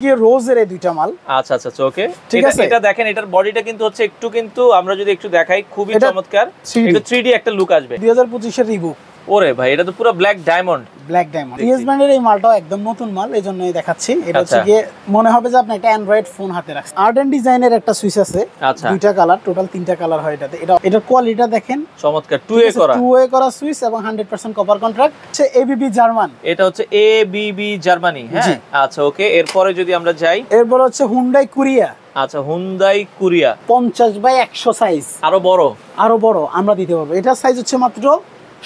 কি রোজের এই দুইটা মাল। আচ্ছা আচ্ছা ওকে, ঠিক আছে। এটা দেখেন, এটার বডিটা কিন্তু হচ্ছে একটু আমরা যদি একটু দেখাই, খুবই চমৎকার। এটা 3D একটা লুক আসবে। 2025 এর রিবুক। ওরে ভাই, এটা তো পুরো ব্ল্যাক ডায়মন্ড। ইএস ব্র্যান্ডের এই মালটাও একদম নতুন মাল, এইজন্যই দেখাচ্ছি। এটা হচ্ছে গিয়ে মনে হবে যে আপনি একটা অ্যান্ড্রয়েড ফোন হাতে রাখছেন। আর্ট এন্ড ডিজাইনের একটা সুইচ আছে, দুইটা কালার, টোটাল 3টা কালার হয় এটাতে। এটার কোয়ালিটিটা দেখেন, চমৎকার। 2A করা সুইচ এবং 100% কপার কন্ট্রাক্ট। হচ্ছে ABB জার্মান। এটা হচ্ছে ABB জার্মানি। হ্যাঁ আচ্ছা ওকে, এরপরে যদি আমরা যাই, এরপর হচ্ছে হুন্ডাই কোরিয়া। আচ্ছা হুন্ডাই কোরিয়া 50/100 সাইজ, আরো বড় আমরা দিতে পারবো। এটার সাইজ হচ্ছে মাত্র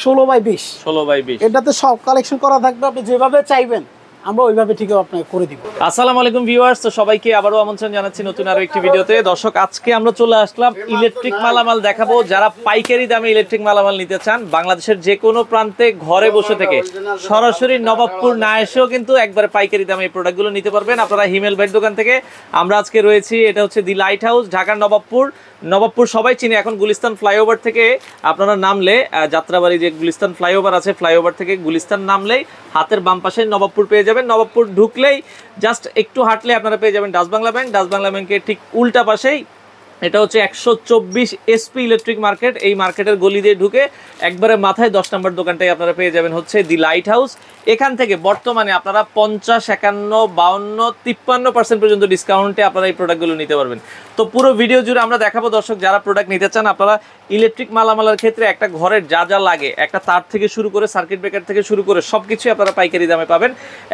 16/20। এটাতে সব কালেকশন করা থাকবে, আপনি যেভাবে চাইবেন আমরা ওইভাবে ঠিক আপনাকে করে দিব। আসসালামু আলাইকুম ভিউয়ার্স, তো সবাইকে আবারো আমন্ত্রণ জানাচ্ছি নতুন আরো একটি ভিডিওতে। দর্শক, আজকে আমরা চলে আসলাম ইলেকট্রিক মালামাল দেখাবো। যারা পাইকারি দামে ইলেকট্রিক মালামাল নিতে চান, বাংলাদেশের যে কোনো প্রান্তে ঘরে বসে থেকে সরাসরি নবাবপুর না এসেও কিন্তু একবারে পাইকারি দামে এই প্রোডাক্টগুলো নিতে পারবেন আপনারা হিমেল ভাইয়ের দোকান থেকে। আমরা আজকে রয়েছি, এটা হচ্ছে দি লাইট হাউস, ঢাকার নবাবপুর সবাই চিনে। এখন গুলিস্তান ফ্লাইওভার থেকে আপনারা নামলে, যাত্রাবাড়ি যে গুলিস্তান ফ্লাইওভার আছে, ফ্লাইওভার থেকে গুলিস্তান নামলেই হাতের বাম পাশে নবাবপুর পেয়ে যাবেন। নবাবপুর ঢুকলেই জাস্ট একটু হাঁটলে আপনারা পেয়ে যাবেন Dutch Bangla bank. Dutch Bangla ব্যাংকের ঠিক উল্টা পাশেই এটা হচ্ছে 124 SP ইলেকট্রিক মার্কেট। এই মার্কেটের গলি দিয়ে ঢুকে একবারে মাথায় 10 নম্বর দোকানটাই আপনারা পেয়ে যাবেন হচ্ছে দি লাইট হাউস। এখান থেকে বর্তমানে আপনারা 50, 51, 52, 53% পর্যন্ত ডিসকাউন্টে আপনারা এই প্রোডাক্টগুলো নিতে পারবেন। তো পুরো ভিডিও জুড়ে আমরা দেখাবো দর্শক, যারা প্রোডাক্ট নিতে চান আপনারা ইলেকট্রিক মালামালের ক্ষেত্রে একটা ঘরের যা লাগে, একটা তার থেকে শুরু করে সার্কিট ব্রেকার থেকে শুরু করে সবকিছু আপনারা পাইকারি দামে পাবেন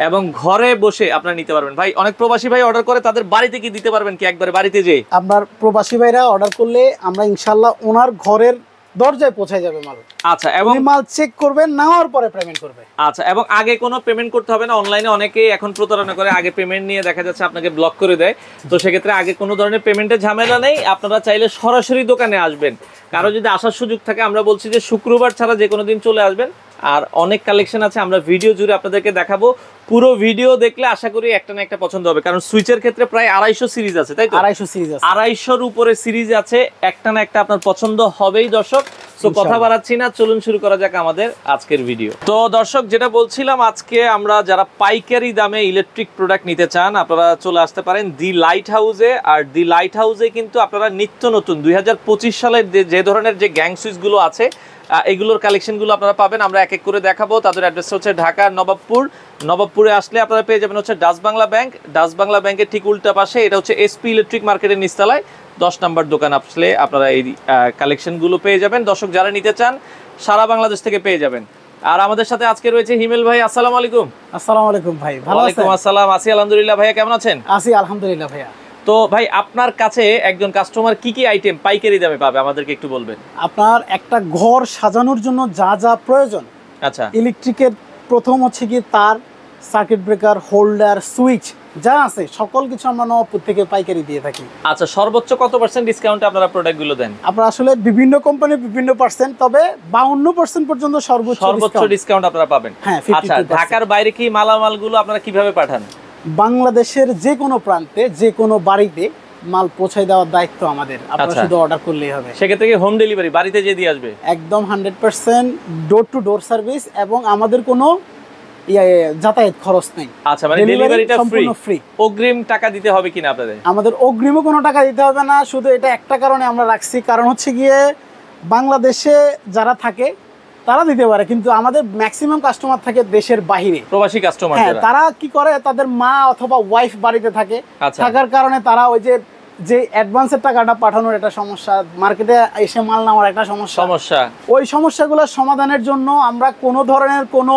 এবং ঘরে বসে আপনারা নিতে পারবেন। ভাই, অনেক প্রবাসী ভাই অর্ডার করে, তাদের বাড়িতে কি দিতে পারবেন কি একবারে বাড়িতে যেয়ে? আপনার প্রবাসী ভাইরা অর্ডার করলে আমরা ইনশাআল্লাহ ওনার ঘরের দরজায় পৌঁছে যাবে মাল। আচ্ছা, এবং মাল চেক করবেন, নেওয়ার পরে পেমেন্ট করবে। আচ্ছা, এবং আগে কোনো পেমেন্ট করতে হবে না। অনলাইনে অনেকেই এখন প্রতারণা করে, আগে পেমেন্ট নিয়ে দেখা যাচ্ছে আপনাকে ব্লক করে দেয়। তো সেক্ষেত্রে আগে কোনো ধরনের পেমেন্টের ঝামেলা নেই। আপনারা চাইলে সরাসরি দোকানে আসবেন। কারো যদি আসার সুযোগ থাকে, আমরা বলছি যে শুক্রবার ছাড়া যে কোনো দিন চলে আসবেন। আর অনেক কালেকশন আছে, আমরা ভিডিও জুড়ে আপনাদেরকে দেখাবো। পুরো ভিডিও দেখলে আশা করি একটা না একটা পছন্দ হবে, কারণ সুইচের ক্ষেত্রে প্রায় 250 সিরিজ আছে, তাই তো? 250-র উপরে সিরিজ আছে, একটা না একটা আপনার পছন্দ হবেই দর্শক। তো কথা বাড়াচ্ছি না, চলুন শুরু করা যাক আমাদের আজকের ভিডিও। তো দর্শক, যেটা বলছিলাম, আজকে আমরা যারা পাইকারি দামে ইলেকট্রিক প্রোডাক্ট নিতে চান আপনারা চলে আসতে পারেন দি লাইট হাউসে। আর দি লাইট হাউসে কিন্তু আপনারা নিত্য নতুন 2025 সালের যে ধরনের যে গ্যাং সুইচগুলো আছে এগুলোর কালেকশনগুলো আপনারা পাবেন। আমরা এক এক করে দেখাবো। তাদের অ্যাড্রেস হচ্ছে ঢাকা নবাবপুরে আসলে আপনারা পেয়ে যাবেন হচ্ছে Dutch Bangla bank. Dutch Bangla ব্যাংকের ঠিক উল্টা পাশে এটা হচ্ছে SP ইলেকট্রিক মার্কেটের নিচতলায় 10 নম্বর দোকান। আসলে আপনারা এই কালেকশনগুলো পেয়ে যাবেন। দর্শক, যারা নিতে চান সারা বাংলাদেশ থেকে পেয়ে যাবেন। আর আমাদের সাথে আজকে রয়েছে হিমেল ভাই। আসসালামু আলাইকুম। আসসালামু আলাইকুম ভাই, ভালো আছেন? ওয়ালাইকুম আসসালাম, আছি আলহামদুলিল্লাহ। ভাইয়া কেমন আছেন? আছি আলহামদুলিল্লাহ ভাইয়া। তো ভাই, আপনার কাছে একজন কাস্টমার কি কি আইটেম পাইকারি দামে পাবে আমাদেরকে একটু বলবেন? আপনার একটা ঘর সাজানোর জন্য যা যা প্রয়োজন, আচ্ছা, ইলেকট্রিকের প্রথম হচ্ছে কি তার, সার্কিট ব্রেকার, হোল্ডার, সুইচ যা আছে সকল কিছু আমরা নবাবপুর থেকে পাইকারি দিয়ে থাকি। আচ্ছা, সর্বোচ্চ কত % ডিসকাউন্টে আপনারা প্রোডাক্টগুলো দেন? আপনারা আসলে বিভিন্ন কোম্পানি বিভিন্ন পার্সেন্ট, তবে 52% পর্যন্ত সর্বোচ্চ ডিসকাউন্ট আপনারা পাবেন। হ্যাঁ, আচ্ছা, ঢাকার বাইরে কি মালামালগুলো আপনারা কিভাবে পাঠান? বাংলাদেশের যে কোনো প্রান্তে যে কোনো বাড়িতে মাল পৌঁছে দেওয়ার দায়িত্ব আমাদের। আপনারা শুধু অর্ডার করলেই হবে। সেক্ষেত্রে কি হোম ডেলিভারি বাড়িতে যেয়ে দিয়ে আসবে? একদম 100% ডোর টু ডোর সার্ভিস, এবং আমাদের কোনো যাতায়াত খরচ নেই। আচ্ছা, মানে ডেলিভারিটা ফ্রি। অগ্রিম টাকা দিতে হবে কিনা আপনাদের? আমাদের অগ্রিমও কোনো টাকা দিতে হবে না। শুধু এটা একটা কারণে আমরা রাখছি, কারণ হচ্ছে গিয়ে বাংলাদেশে যারা থাকে তারা দিতে পারে, কিন্তু আমাদের ম্যাক্সিমাম কাস্টমার থাকে দেশের বাইরে, প্রবাসী কাস্টমার। তারা কি করে, তাদের মা অথবা ওয়াইফ বাড়িতে থাকে, থাকার কারণে তারা ওই যে অ্যাডভান্সের টাকাটা পাঠানোর একটা সমস্যা, মার্কেটে এসে মাল নেওয়ার একটা সমস্যা, ওই সমস্যাগুলো সমাধানের জন্য আমরা কোনো ধরনের কোনো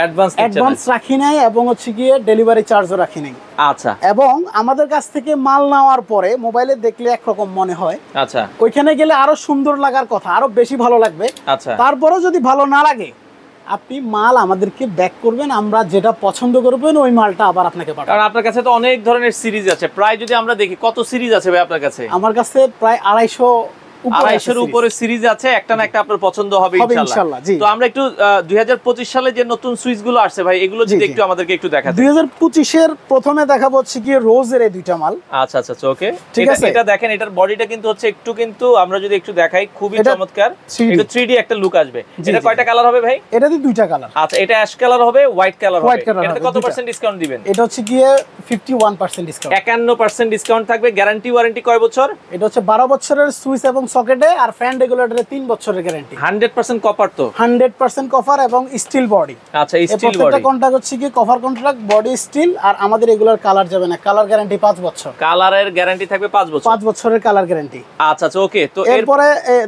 অ্যাডভান্স রাখি নাই, এবং হচ্ছে গিয়ে ডেলিভারি চার্জও রাখি নাই। আচ্ছা, এবং আমাদের কাছ থেকে মাল নেওয়ার পরে মোবাইলে দেখলে একরকম মনে হয়, আচ্ছা, ওইখানে গেলে আরো সুন্দর লাগার কথা, আরো বেশি ভালো লাগবে। আচ্ছা, তারপরেও যদি ভালো না লাগে আপনি মাল আমাদেরকে ব্যাক করবেন, আমরা যেটা পছন্দ করবেন ওই মালটা আবার আপনাকে পাঠাবো। কারণ আপনার কাছে তো অনেক ধরনের সিরিজ আছে, প্রায় যদি আমরা দেখি কত সিরিজ আছে ভাই আপনার কাছে? আমার কাছে প্রায় 250 250 এর উপরে সিরিজ আছে, একটা না একটা আপনার পছন্দ হবে ইনশাআল্লাহ। তো আমরা একটু 2025 সালে যে নতুন সুইচ গুলো আসছে ভাই, এগুলো যদি একটু আমাদেরকে একটু দেখাতে। 2025 এর প্রথমে দেখাবো হচ্ছে কি রোজের এই দুইটা মাল। আচ্ছা আচ্ছা ওকে, ঠিক আছে। এটা দেখেন, এটার বডিটা কিন্তু হচ্ছে একটু, কিন্তু আমরা যদি একটু দেখাই খুবই চমৎকার, একটু 3D একটা লুক আসবে। এটা কয়টা কালার হবে ভাই? এটাতে দুইটা কালার। আচ্ছা, এটা অ্যাশ কালার হবে, হোয়াইট কালার হবে। এটাতে কত পার্সেন্ট ডিসকাউন্ট দিবেন? এটা হচ্ছে গিয়ে 51% ডিসকাউন্ট। 51% ডিসকাউন্ট থাকবে। গ্যারান্টি ওয়ারেন্টি কয় বছর? এটা হচ্ছে 12 বছরের সুইচ এবং সকেটে, আর ফ্যান রেগুলেটরে 3 বছরের গ্যারান্টি। 100% কপার তো? 100% কভার এবং স্টিল বডি। আচ্ছা, স্টিল বডি। প্রত্যেকটা কন্ট্রাক্ট হচ্ছে কি কভার কন্ট্রাক্ট, বডি স্টিল, আর আমাদের রেগুলার কালার যাবে না, কালার গ্যারান্টি 5 বছর। কালারের গ্যারান্টি থাকবে 5 বছর। 5 বছরের কালার গ্যারান্টি। আচ্ছা আচ্ছা ওকে। তো এরপরে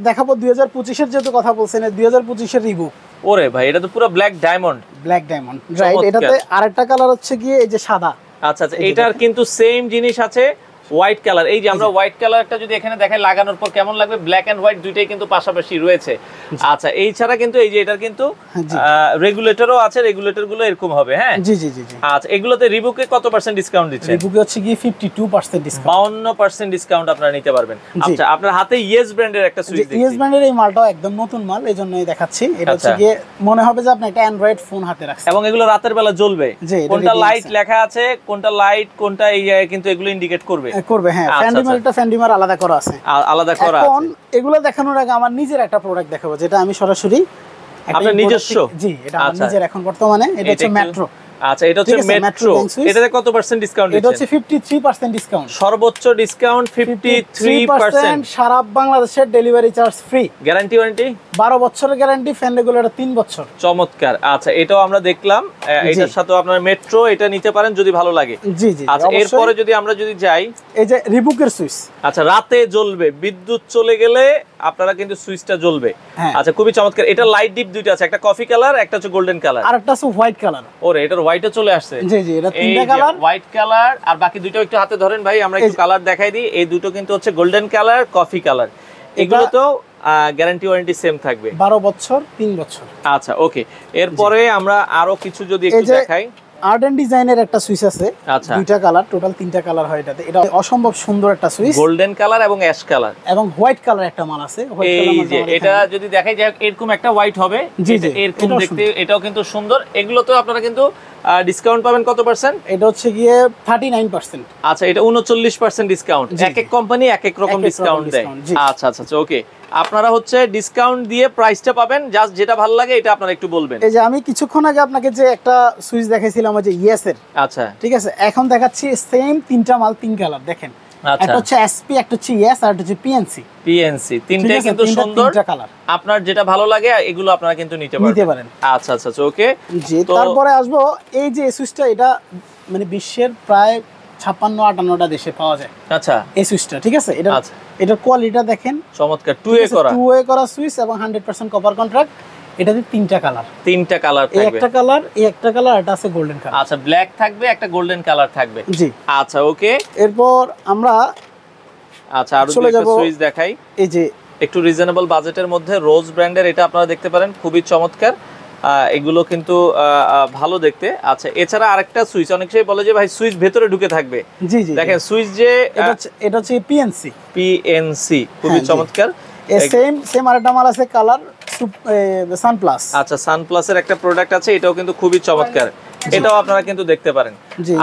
দেখাবো 2025 এর যেহেতু কথা বলছেন, 2025 এর রিবুক। ওরে ভাই, এটা তো পুরো black diamond. Black diamond, right. এটাতে আরেকটা কালার হচ্ছে গিয়ে এই যে সাদা। আচ্ছা আচ্ছা, এটার কিন্তু সেম জিনিস আছে, হোয়াইট কালার। এই যে আমরা হোয়াইট কালারটা যদি এখানে দেখাই লাগানোর পর কেমন লাগবে, ব্ল্যাক এন্ড হোয়াইট দুইটাই কিন্তু পাশাপাশি রয়েছে। আচ্ছা, এই ছাড়া কিন্তু এই যে এটার কিন্তু রেগুলেটরও আছে, রেগুলেটর গুলো এরকম হবে। হ্যাঁ জি জি জি। আচ্ছা, এগুলোতে রিবুকে কত পার্সেন্ট ডিসকাউন্ট দিচ্ছেন? রিবুকে হচ্ছে কি 52% ডিসকাউন্ট। 52% ডিসকাউন্ট আপনারা নিতে পারবেন। আচ্ছা, আপনার হাতে ইয়েস ব্র্যান্ডের একটা সুইচ দেখছি। ইয়েস ব্র্যান্ডের এই মালটাও একদম নতুন মাল, এজন্যই দেখাচ্ছি। এটা হচ্ছে কি মনে হবে যে আপনি একটা অ্যান্ড্রয়েড ফোন হাতে রাখছেন, এবং এগুলো রাতের বেলা জ্বলবে। কোনটা লাইট লেখা আছে, কোনটা লাইট, কোনটা এই কিন্তু এগুলো ইন্ডিকেট করবে। হ্যাঁ, ফ্যান্ডিমার আলাদা করা আছে, আলাদা করা আছে। এখন এগুলো দেখানোর আগে আমার নিজের একটা প্রোডাক্ট দেখাবো, যেটা আমি সরাসরি আপনার নিজস্ব। জি, এটা আমার নিজের এখন বর্তমানে। এটা হচ্ছে মেট্রো। আচ্ছা, এটা হচ্ছে মেট্রো। এটাতে কত পার্সেন্ট ডিসকাউন্ট দিচ্ছেন? এটা হচ্ছে 53% ডিসকাউন্ট। সর্বোচ্চ ডিসকাউন্ট 53%। সারা বাংলাদেশের delivery charge free. Guarantee warranty 12 বছরের গ্যারান্টি, ফ্যান রেগুলেটর 3 বছর। চমৎকার। আচ্ছা, এটাও আমরা দেখলাম। এটার সাথে আপনার মেট্রো, এটা নিতে পারেন যদি ভালো লাগে। জি জি। আচ্ছা, এরপরে যদি আমরা যাই, এই যে রিবুকের সুইচ। আচ্ছা, রাতে জ্বলবে, বিদ্যুৎ চলে গেলে আপনারা কিন্তু সুইচটা জ্বলবে। আচ্ছা, খুবই চমৎকার। এটা লাইট ডিপ দুইটা আছে, একটা কফি কালার, একটা হচ্ছে গোল্ডেন কালার, আর একটা আছে হোয়াইট কালার। ওরে, এটার হোয়াইটও চলে আসছে। জি জি, এটা তিনটা কালার, হোয়াইট কালার আর বাকি দুটো একটু হাতে ধরেন ভাই, আমরা একটু কালার দেখাই দিই। এই দুটো কিন্তু হচ্ছে গোল্ডেন কালার, কফি কালার। এগুলো তো গ্যারান্টি ওয়ারেন্টি সেম তিনটা 12 বছর 3 বছর। আচ্ছা ওকে, এরপরে আমরা আরো কিছু যদি একটু দেখাই। আর্ডেন ডিজাইনের একটা সুইচ আছে, দুইটা কালার, টোটাল 3টা কালার হয় এটাতে। এটা অসম্ভব সুন্দর একটা সুইচ, গোল্ডেন কালার এবং অ্যাশ কালার এবং হোয়াইট কালার একটা মাল আছে। এই যে এটা যদি দেখাই যায়, এরকম একটা হোয়াইট হবে, এরকম দেখতে, এটাও কিন্তু সুন্দর। এগুলো তো আপনারা কিন্তু ডিসকাউন্ট পাবেন কত পার্সেন্ট? এটা হচ্ছে গিয়ে 39%। আচ্ছা, এটা 39% ডিসকাউন্ট। এক এক কোম্পানি এক এক রকম ডিসকাউন্ট দেয়। আচ্ছা আচ্ছা ওকে, আপনারা হচ্ছে ডিসকাউন্ট দিয়ে প্রাইসটা পাবেন, জাস্ট যেটা ভালো লাগে এটা আপনারা একটু বলবেন। এই যে আমি কিছুক্ষণ আগে আপনাকে যে একটা সুইচ দেখাইছিলাম, ওই যে ইয়েস এর। আচ্ছা, ঠিক আছে, এখন দেখাচ্ছি সেম তিনটা মাল, 3 কালার। দেখেন, একটা হচ্ছে এসপি, একটা হচ্ছে ইয়েস, আর একটা হচ্ছে পিএনসি। তিনটাই কিন্তু সুন্দর, আপনার যেটা ভালো লাগে এগুলো আপনারা কিন্তু নিতে পারেন। আচ্ছা আচ্ছা ওকে। জি, তারপরে আসবো এই যে সুইচটা, এটা মানে বিশ্বের প্রায় 56-58টা দেশে পাওয়া যায়। আচ্ছা, এই সুইচটা, ঠিক আছে। এটা এটার কোয়ালিটিটা দেখেন, চমৎকার। 2 ওয়ে করা সুইচ এবং 100% কপার কন্ট্রাক্ট। এটাতে 3টা কালার থাকবে। একটা কালার, একটা কালার, এটা আছে গোল্ডেন কালার। আচ্ছা, ব্ল্যাক থাকবে, একটা গোল্ডেন কালার থাকবে। জি, আচ্ছা ওকে। এরপর আমরা আরো একটা সুইচ দেখাই। এই যে একটু রিজনেবল বাজেটের মধ্যে রোজ ব্র্যান্ডের, এটা আপনারা দেখতে পারেন, খুবই চমৎকার। এগুলো কিন্তু ভালো দেখতে। আচ্ছা, এছাড়া আরেকটা সুইচ, অনেকেই বলে যে ভাই সুইচ ভেতরে ঢুকে থাকবে। জি জি, দেখেন সুইচ যে এটা হচ্ছে পিএনসি, খুবই চমৎকার। সেম আরেকটা মাল আছে কালার সানপ্লাস। আচ্ছা, সানপ্লাসের একটা প্রোডাক্ট আছে, এটাও কিন্তু খুবই চমৎকার। এটাও আপনারা কিন্তু দেখতে পারেন।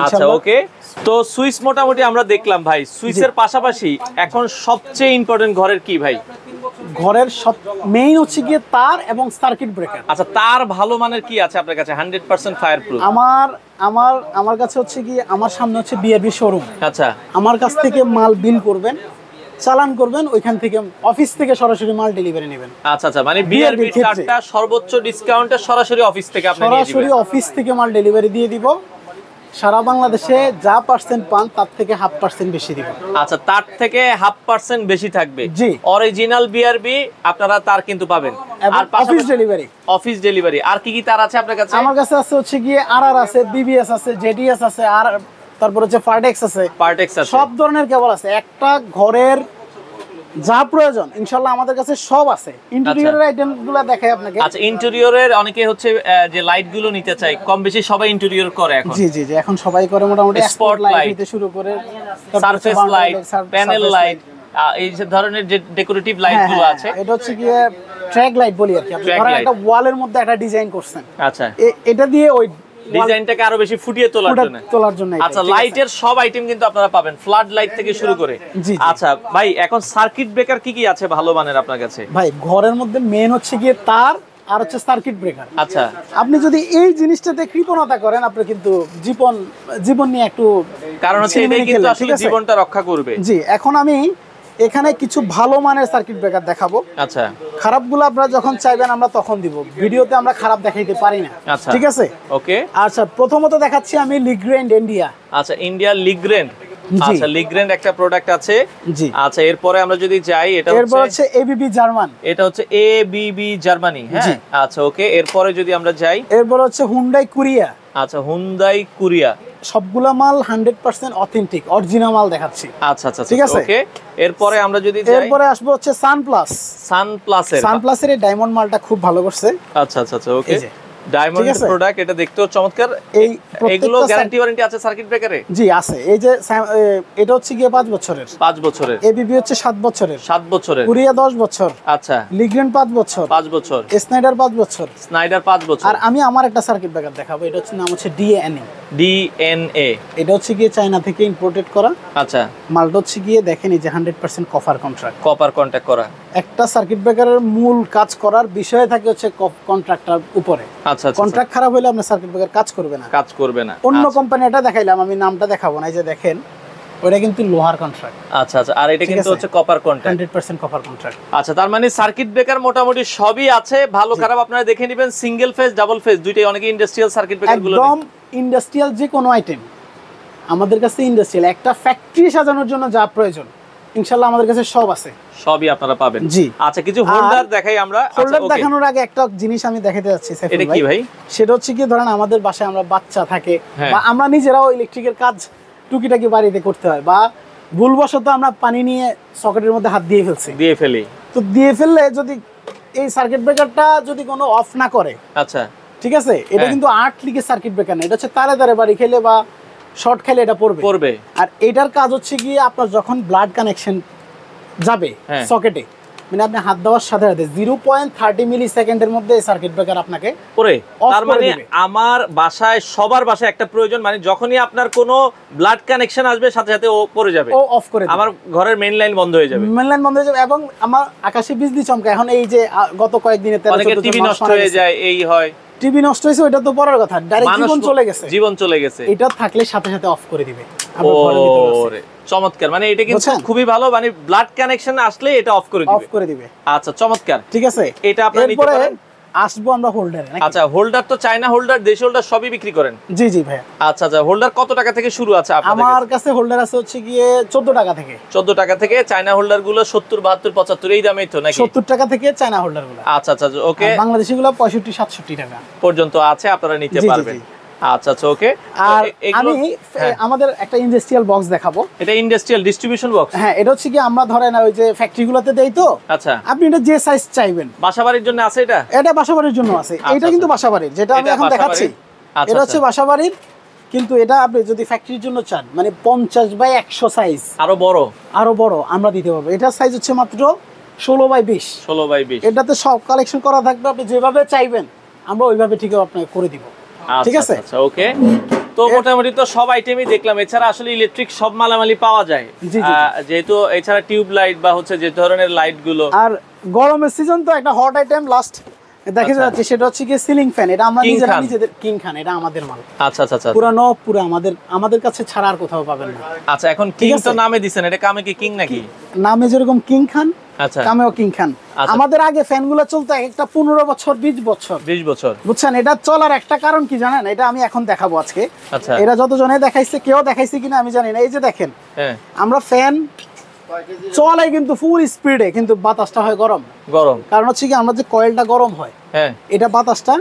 আচ্ছা ওকে, তো সুইচ মোটামুটি আমরা দেখলাম ভাই। সুইচের পাশাপাশি এখন সবচেয়ে ইম্পর্টেন্ট ঘরের কি ভাই? ঘরের সব মেইন হচ্ছে গিয়ে তার এবং সার্কিট ব্রেকার। আচ্ছা, তার ভালো মানের কি আছে আপনার কাছে? 100% ফায়ারপ্রুফ। আমার কাছে হচ্ছে কি, আমার সামনে হচ্ছে বিআরবি শোরুম। আচ্ছা, আমার কাছ থেকে মাল বিল করবেন, চালান করবেন, ওইখান থেকে অফিস থেকে সরাসরি মাল ডেলিভারি নেবেন। আচ্ছা আচ্ছা, মানে বিআরবি কার্ডটা সর্বোচ্চ ডিসকাউন্টে সরাসরি অফিস থেকে আপনি নিয়ে দিবেন। সরাসরি অফিস থেকে মাল ডেলিভারি দিয়ে দিব। সারা বাংলাদেশে যা পার্সেন্ট পান তার থেকে 0.5% বেশি দিব। আচ্ছা, তার থেকে 0.5% বেশি থাকবে। জি, অরিজিনাল বিআরবি আপনারা তার কিন্তু পাবেন। আর অফিস ডেলিভারি। আর কি কি তার আছে আপনার কাছে? আমার কাছে আছে হচ্ছে গিয়ে আরআর আছে, বিবিএস আছে, জেডিএস আছে, আর তারপর হচ্ছে পার্টেক্স আছে। সব ধরনের কেবল আছে। একটা ঘরের যা প্রয়োজন ইনশাআল্লাহ আমাদের কাছে সব আছে। ইন্টেরিয়রের আইটেমগুলো দেখাই আপনাকে। আচ্ছা, ইন্টেরিয়রের অনেকে হচ্ছে যে লাইটগুলো নিতে চায়, কম বেশি সবাই ইন্টেরিয়র করে এখন। জি জি জি, এখন সবাই করে মোটামুটি স্পট লাইট থেকে শুরু করে সারফেস লাইট, প্যানেল লাইট, এই যে ধরনের যে ডেকোরেটিভ লাইট গুলো আছে, এটা হচ্ছে কি ট্র্যাক লাইট বলি আর কি। আপনি ধরেন একটা ওয়ালের মধ্যে একটা ডিজাইন করছেন, আচ্ছা, এটা দিয়ে ওই ডিজাইনটাকে আরো বেশি ফুটিয়ে তোলার জন্য। আচ্ছা, লাইটের সব আইটেম কিন্তু আপনারা পাবেন, ফ্লাড লাইট থেকে শুরু করে। আচ্ছা ভাই, এখন সার্কিট ব্রেকার কি কি আছে ভালো মানের আপনার কাছে? ভাই ঘরের মধ্যে মেন হচ্ছে গিয়ে তার আর হচ্ছে সার্কিট ব্রেকার। আচ্ছা, আপনি যদি এই জিনিসটাতে কৃপণতা করেন, আপনি কিন্তু জীবন নিয়ে একটু, কারণ হচ্ছে এটাই কিন্তু আসলে জীবনটা রক্ষা করবে। জি, এখন আমি এখানে কিছু ভালো মানের সার্কিট ব্রেকার দেখাবো। আচ্ছা, খারাপগুলো আপনারা যখন চাইবেন আমরা তখন দিব, ভিডিওতে আমরা খারাপ দেখাইতে পারি না। ঠিক আছে, ওকে। আচ্ছা, প্রথমত দেখাচ্ছি আমি লিগ্রেন্ড ইন্ডিয়া। আচ্ছা, ইন্ডিয়া লিগ্রেন্ড। আচ্ছা, লিগ্রেন্ড একটা প্রোডাক্ট আছে। জি। আচ্ছা, এরপরে আমরা যদি যাই, এটা হচ্ছে এবিবি জার্মান। এটা হচ্ছে এবিবি জার্মানি। হ্যাঁ, আচ্ছা, ওকে। এরপরে যদি আমরা যাই, এরপর হচ্ছে হুন্ডাই কোরিয়া। আচ্ছা, হুন্ডাই কোরিয়া। সবগুলা মাল 100% অথেন্টিক অরিজিনাল মাল দেখাচ্ছি। আচ্ছা আচ্ছা, ঠিক আছে, ওকে। এরপরে আমরা যদি যাই, এরপরে আসবো হচ্ছে সানপ্লাসের এই ডায়মন্ড মালটা খুব ভালো করছে। আচ্ছা আচ্ছা আচ্ছা, ওকে। ডায়মন্ড প্রোডাক্ট, এটা দেখতেও চমৎকার। এইগুলো গ্যারান্টি ওয়ারেন্টি আছে সার্কিট ব্রেকারে? জি আছে। এই যে এটা হচ্ছে গিয়ে 5 বছরের। 5 বছরের। এবিবি হচ্ছে 7 বছরের। 7 বছরের। কোরিয়া 10 বছর। আচ্ছা। লিগ্রেন্ড 5 বছর। 5 বছর। স্নাইডার 5 বছর। স্নাইডার 5 বছর। আর আমি আমার একটা সার্কিট ব্রেকার দেখাবো, এটা হচ্ছে নাম হচ্ছে ডিএনএ। এটা হচ্ছে গিয়ে চায়না থেকে ইম্পোর্টেড করা। আচ্ছা। মালটা হচ্ছে গিয়ে দেখেন এই যে 100% কপার কন্ট্রাক্ট করা। একটা সার্কিট ব্রেকারের মূল কাজ করার বিষয় থাকে হচ্ছে কন্ট্রাক্টর উপরে। আচ্ছা, কন্ট্রাক্ট খারাপ হলে আপনার সার্কিট ব্রেকার কাজ করবে না। অন্য কোম্পানি এটা দেখাইলাম, আমি নামটা দেখাবো না। এই যে দেখেন, ওটা কিন্তু লোহার কন্ট্রাক্ট। আচ্ছা আচ্ছা, আর এটা কিন্তু হচ্ছে কপার কন্ট্রাক্ট, 100% কপার কন্ট্রাক্ট। আচ্ছা, তার মানে সার্কিট ব্রেকার মোটামুটি সবই আছে, ভালো খারাপ আপনারা দেখে নেবেন। সিঙ্গেল ফেজ, ডাবল ফেজ দুইটাই, অনেকে ইন্ডাস্ট্রিয়াল সার্কিট ব্রেকার গুলো একদম ইন্ডাস্ট্রিয়াল যে কোনো আইটেম আমাদের কাছে ইন্ডাস্ট্রিয়াল, একটা ফ্যাক্টরি সাজানোর জন্য যা প্রয়োজন ইনশাআল্লাহ আমাদের কাছে সব আছে, সবই আপনারা পাবেন। জি। আচ্ছা, কিছু হোল্ডার দেখাই আমরা। হোল্ডার দেখানোর আগে একটা জিনিস আমি দেখাতে যাচ্ছি। এটা কি ভাই? সেটা হচ্ছে কি, ধরেন আমাদের বাসায় আমরা বাচ্চা থাকে, বা আমরা নিজেরাও ইলেকট্রিকের কাজ টুকিটাকি বাড়িতে করতে হয়, বা ভুলবশত আমরা পানি নিয়ে সকেটের মধ্যে হাত দিয়ে ফেলি, তো দিয়ে ফেললে যদি এই সার্কিট ব্রেকারটা যদি কোনো অফ না করে, আচ্ছা, ঠিক আছে, এটা কিন্তু 8 লিকের সার্কিট ব্রেকার না, এটা হচ্ছে তারে তারে বাড়ি খেলে বা শর্ট খেলে এটা পড়বে। আর এটার কাজ হচ্ছে গিয়ে আপনার যখন ব্লাড কানেকশন যাবে সকেটে, মানে আপনি হাত দেওয়ার সাথে সাথে 0.30 মিলি সেকেন্ডের মধ্যে এই সার্কিট ব্রেকার আপনাকে পড়ে। তার মানে আমার বাসায়, সবার বাসায় একটা প্রয়োজন, মানে যখনই আপনার কোনো ব্লাড কানেকশন আসবে সাথে সাথে ও পড়ে যাবে, ও অফ করে, আমার ঘরের মেইন লাইন বন্ধ হয়ে যাবে। এবং আমার আকাশে বিজলি চমকে। এখন এই যে গত কয়েকদিনে টিভি নষ্ট হয়ে যায়, এই হয়, টিভি নষ্ট হয়েছে, ওটা তো পরের কথা, ডাইরেক্ট জীবন চলে গেছে। এটা থাকলে সাথে সাথে অফ করে দিবে। চমৎকার, মানে এটা কিন্তু খুবই ভালো, মানে ব্লাড কানেকশন আসলে এটা অফ করে দিবে। আচ্ছা, চমৎকার, ঠিক আছে। এটা আপনারা নিতে পারেন। আসবো আমরা হোল্ডারে। আচ্ছা, হোল্ডার তো চায়না হোল্ডার, দেশি হোল্ডার সবই বিক্রি করেন? জি জি ভাই। আচ্ছা আচ্ছা, হোল্ডার কত টাকা থেকে শুরু আছে আপনাদের? আমার কাছে হোল্ডার আছে হচ্ছে গিয়ে 14 টাকা থেকে। 14 টাকা থেকে চায়না হোল্ডার গুলো 70, 72, 75 এই দামেই তো নাকি? 70 টাকা থেকে চায়না হোল্ডার গুলো। আচ্ছা আচ্ছা, ওকে। বাংলাদেশি গুলো 65, 67 টাকা পর্যন্ত আছে, আপনারা নিতে পারবেন। আচ্ছা আচ্ছা, ওকে। আর আমি আমাদের একটা ইন্ডাস্ট্রিয়াল বক্স দেখাবো। এটা ইন্ডাস্ট্রিয়াল ডিস্ট্রিবিউশন বক্স? হ্যাঁ, এটা হচ্ছে কি আমরা ধরেন ওই যে ফ্যাক্টরি গুলোতে দেই তো। আচ্ছা, আপনি এটা যে সাইজ চাইবেন। বাসাবাড়ির জন্য আছে এটা? এটা বাসাবাড়ির জন্য আছে। এটা কিন্তু বাসাবাড়ির, যেটা আমি এখন দেখাচ্ছি এটা হচ্ছে বাসাবাড়ির, কিন্তু এটা আপনি যদি ফ্যাক্টরির জন্য চান, মানে 50/100 সাইজ, আরো বড় আমরা দিতে পারবো। এটা সাইজ হচ্ছে মাত্র 16/20। এটাতে সব কালেকশন করা থাকবে, আপনি যেভাবে চাইবেন আমরা ওইভাবে ঠিক আপনাকে করে দিব। ঠিক আছে, আচ্ছা, ওকে। তো মোটামুটি তো সব আইটেমই দেখলাম। এছাড়া আসলে ইলেকট্রিক সব মালামালি পাওয়া যায়, যেহেতু এছাড়া টিউব লাইট বা হচ্ছে যে ধরনের লাইট গুলো। আর গরমের সিজন তো একটা হট আইটেম লাস্ট দেখে যাচ্ছে, সেটা হচ্ছে কি সিলিং ফ্যান। এটা আমরা নিজেদের কিং খান, এটা আমাদের মাল। আচ্ছা আচ্ছা, পুরো আমাদের কাছে ছাড়া আর কোথাও পাবেন না। আচ্ছা, এখন কিং তো নামে দিবেন, এটা কামে কি কিং নাকি? নামে যেরকম কিং খান, আচ্ছা, কামেও কিং খান। আমাদের আগে ফ্যানগুলো চলতো একটা 15 বছর 20 বছর, বুঝছেন? এটা চলার একটা কারণ কি জানেন? এটা আমি এখন দেখাবো আজকে। আচ্ছা, এটা যতজনে দেখাইছে, কেউ দেখাইছে কিনা আমি জানি না। এই যে দেখেন, আমরা ফ্যান চলাই কিন্তু ফুল স্পিডে, কিন্তু বাতাসটা হয় গরম। কারণ হচ্ছে কি আমরা যে কয়েলটা গরম হয়, এটা বাতাসটা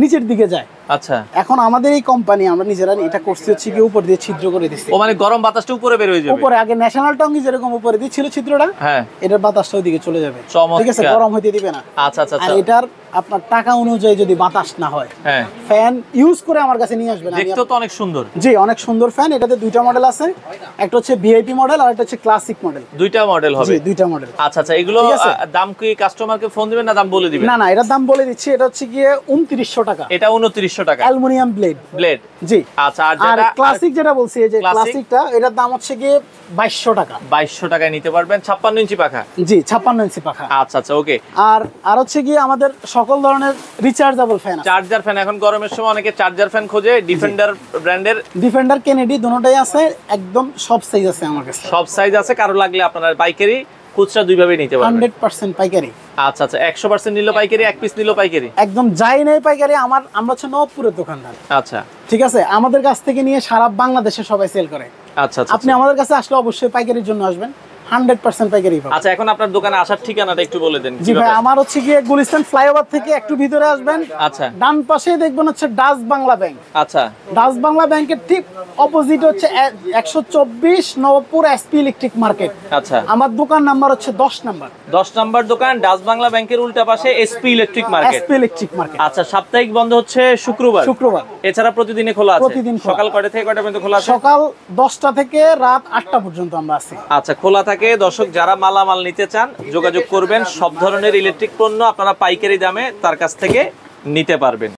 নিচের দিকে যায়, আচ্ছা, এখন আমাদের এই কোম্পানি আমরা নিজেরা এটা করছি হচ্ছে কি উপর দিয়ে ছিদ্র করে দিচ্ছি। ও মানে গরম বাতাসটা উপরে বের হয়ে যাবে। উপরে আগে ন্যাশনাল টঙ্গি যেরকম উপরে দিচ্ছিল ছিদ্রটা, হ্যাঁ, এটার বাতাসটা ওইদিকে চলে যাবে। ঠিক আছে, গরম হইতে দিবে না। আচ্ছা আচ্ছা আর এটার আপনার টাকা অনুযায়ী যদি বাতাস না হয়, হ্যাঁ, ফ্যান ইউজ করে আমার কাছে নিয়ে আসবেন। দেখতে তো অনেক সুন্দর। জি, অনেক সুন্দর ফ্যান। এটাতে দুইটা মডেল আছে, একটা হচ্ছে ভিআইপি মডেল আর একটা হচ্ছে ক্লাসিক মডেল। দুইটা মডেল হবে? জি, দুইটা মডেল। আচ্ছা আচ্ছা, এগুলো দাম কি কাস্টমারকে ফোন দিবেন না দাম বলে দিবেন? না না, এটার দাম বলে দিচ্ছি। এটা হচ্ছে গিয়ে 2900 টাকা। এটা 2900 টাকা, অ্যালুমিনিয়াম ব্লেড। জি। আচ্ছা, আর যেটা ক্লাসিক যেটা বলছি, এই যে ক্লাসিকটা, এটার দাম হচ্ছে গিয়ে 2200 টাকা। 2200 টাকায় নিতে পারবেন, 56 ইঞ্চি পাখা। জি, 56 ইঞ্চি পাখা। আচ্ছা আচ্ছা, ওকে। আর হচ্ছে গিয়ে আমাদের সকল ধরনের রিচার্জেবল ফ্যান আছে। চার্জার ফ্যান, এখন গরমের সময় অনেকে চার্জার ফ্যান খোঁজে, ডিফেন্ডার ব্র্যান্ডের, ডিফেন্ডার, কেনেডি দুটোটাই আছে, একদম সব সাইজ আছে আমার কাছে। সব সাইজ আছে, কারো লাগলে আপনারা পাইকারি খুচরা দুইভাবে নিতে পারবেন। 100% পাইকারি। আচ্ছা আচ্ছা, 100% নিলো পাইকারি, এক পিস নিলো পাইকারি, একদম যাই নেই পাইকারি। আমরা হচ্ছে নবপুরের দোকানদার। আচ্ছা, ঠিক আছে, আমাদের কাছ থেকে নিয়ে সারা বাংলাদেশে সবাই সেল করে। আচ্ছা আচ্ছা, আপনি আমাদের কাছে আসলে অবশ্যই পাইকারির জন্য আসবেন, 100% পাইকারি পাবেন। আচ্ছা, এখন আপনার দোকানে আসার ঠিকানাটা একটু বলে দেন। জি ভাই, আমার হচ্ছে গিয়ে গুলিস্তান ফ্লাইওভার থেকে একটু ভিতরে আসবেন। আচ্ছা, ডান পাশে দেখবেন হচ্ছে ডাচ বাংলা ব্যাংক। আচ্ছা, ডাচ বাংলা ব্যাংকের ঠিক অপোজিট হচ্ছে 124 নবপুর এসপি ইলেকট্রিক মার্কেট। আচ্ছা, আমার দোকান নাম্বার হচ্ছে 10 নাম্বার। 10 নাম্বার দোকান, ডাচ বাংলা ব্যাংকের উল্টা পাশে SP electric market. SP electric market. আচ্ছা, সাপ্তাহিক বন্ধ হচ্ছে শুক্রবার। এছাড়া প্রতিদিনে খোলা আছে? প্রতিদিন খোলা। সকাল কয়টা থেকে কয়টা পর্যন্ত খোলা আছে? সকাল 10টা থেকে রাত 8টা পর্যন্ত আমরা আছি। আচ্ছা, খোলা থাকে। দর্শক, যারা মালামাল নিতে চান যোগাযোগ করবেন। সব ধরনের ইলেকট্রিক পণ্য আপনারা পাইকারি দামে তার কাছ থেকে নিতে পারবেন।